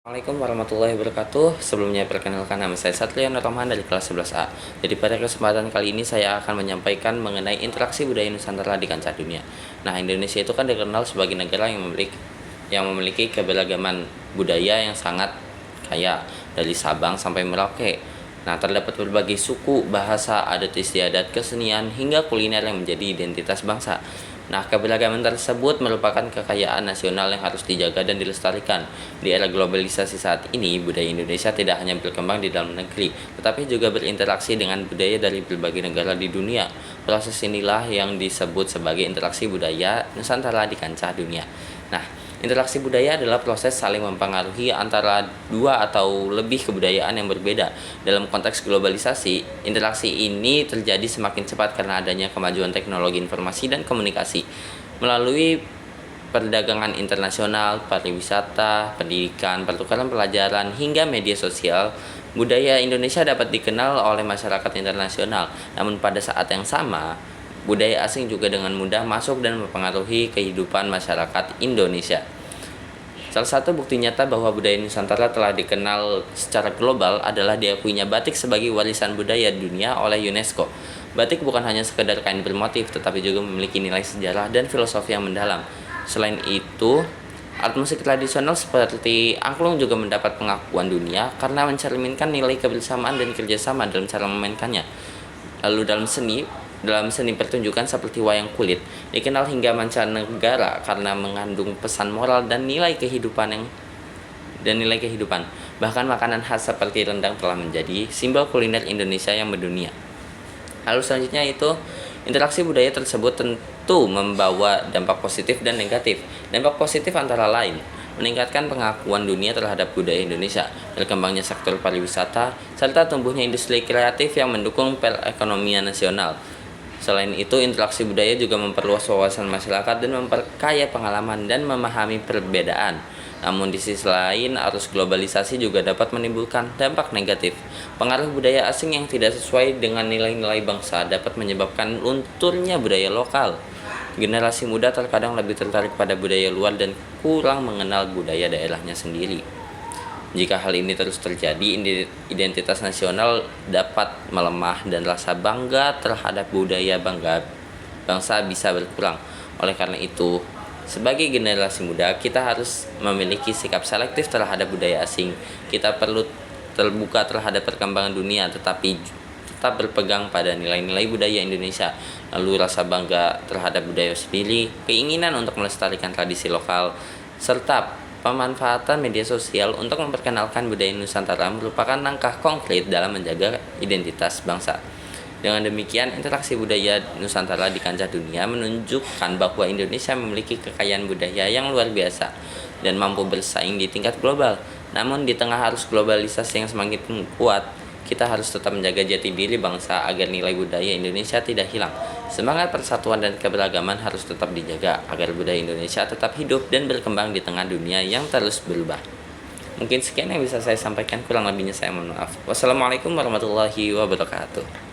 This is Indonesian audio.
Assalamualaikum warahmatullahi wabarakatuh. Sebelumnya perkenalkan, nama saya Satria Nurrahman dari kelas 11A. Jadi pada kesempatan kali ini saya akan menyampaikan mengenai interaksi budaya Nusantara di kancah dunia. Nah, Indonesia itu kan dikenal sebagai negara yang memiliki keberagaman budaya yang sangat kaya, dari Sabang sampai Merauke. Nah, terdapat berbagai suku, bahasa, adat istiadat, kesenian, hingga kuliner yang menjadi identitas bangsa. Nah, keberagaman tersebut merupakan kekayaan nasional yang harus dijaga dan dilestarikan. Di era globalisasi saat ini, budaya Indonesia tidak hanya berkembang di dalam negeri, tetapi juga berinteraksi dengan budaya dari berbagai negara di dunia. Proses inilah yang disebut sebagai interaksi budaya Nusantara di kancah dunia. Nah, interaksi budaya adalah proses saling mempengaruhi antara dua atau lebih kebudayaan yang berbeda. Dalam konteks globalisasi, interaksi ini terjadi semakin cepat karena adanya kemajuan teknologi informasi dan komunikasi. Melalui perdagangan internasional, pariwisata, pendidikan, pertukaran pelajaran, hingga media sosial, budaya Indonesia dapat dikenal oleh masyarakat internasional. Namun pada saat yang sama, budaya asing juga dengan mudah masuk dan mempengaruhi kehidupan masyarakat Indonesia. Salah satu bukti nyata bahwa budaya Nusantara telah dikenal secara global adalah diakuinya batik sebagai warisan budaya dunia oleh UNESCO. Batik bukan hanya sekedar kain bermotif, tetapi juga memiliki nilai sejarah dan filosofi yang mendalam. Selain itu, alat musik tradisional seperti angklung juga mendapat pengakuan dunia karena mencerminkan nilai kebersamaan dan kerjasama dalam cara memainkannya. Lalu dalam seni pertunjukan seperti wayang kulit dikenal hingga mancanegara karena mengandung pesan moral dan nilai kehidupan. Bahkan makanan khas seperti rendang telah menjadi simbol kuliner Indonesia yang mendunia. Lalu selanjutnya itu, interaksi budaya tersebut tentu membawa dampak positif dan negatif. Dampak positif antara lain meningkatkan pengakuan dunia terhadap budaya Indonesia, berkembangnya sektor pariwisata, serta tumbuhnya industri kreatif yang mendukung perekonomian nasional. Selain itu, interaksi budaya juga memperluas wawasan masyarakat dan memperkaya pengalaman dan memahami perbedaan. Namun di sisi lain, arus globalisasi juga dapat menimbulkan dampak negatif. Pengaruh budaya asing yang tidak sesuai dengan nilai-nilai bangsa dapat menyebabkan lunturnya budaya lokal. Generasi muda terkadang lebih tertarik pada budaya luar dan kurang mengenal budaya daerahnya sendiri. Jika hal ini terus terjadi, identitas nasional dapat melemah dan rasa bangga terhadap budaya bangsa bisa berkurang. Oleh karena itu, sebagai generasi muda, kita harus memiliki sikap selektif terhadap budaya asing. Kita perlu terbuka terhadap perkembangan dunia, tetapi tetap berpegang pada nilai-nilai budaya Indonesia. Lalu rasa bangga terhadap budaya sendiri, keinginan untuk melestarikan tradisi lokal, serta pemanfaatan media sosial untuk memperkenalkan budaya Nusantara merupakan langkah konkret dalam menjaga identitas bangsa. Dengan demikian, interaksi budaya Nusantara di kancah dunia menunjukkan bahwa Indonesia memiliki kekayaan budaya yang luar biasa dan mampu bersaing di tingkat global. Namun di tengah arus globalisasi yang semakin kuat, kita harus tetap menjaga jati diri bangsa agar nilai budaya Indonesia tidak hilang. Semangat persatuan dan keberagaman harus tetap dijaga agar budaya Indonesia tetap hidup dan berkembang di tengah dunia yang terus berubah. Mungkin sekian yang bisa saya sampaikan, kurang lebihnya saya mohon maaf. Wassalamualaikum warahmatullahi wabarakatuh.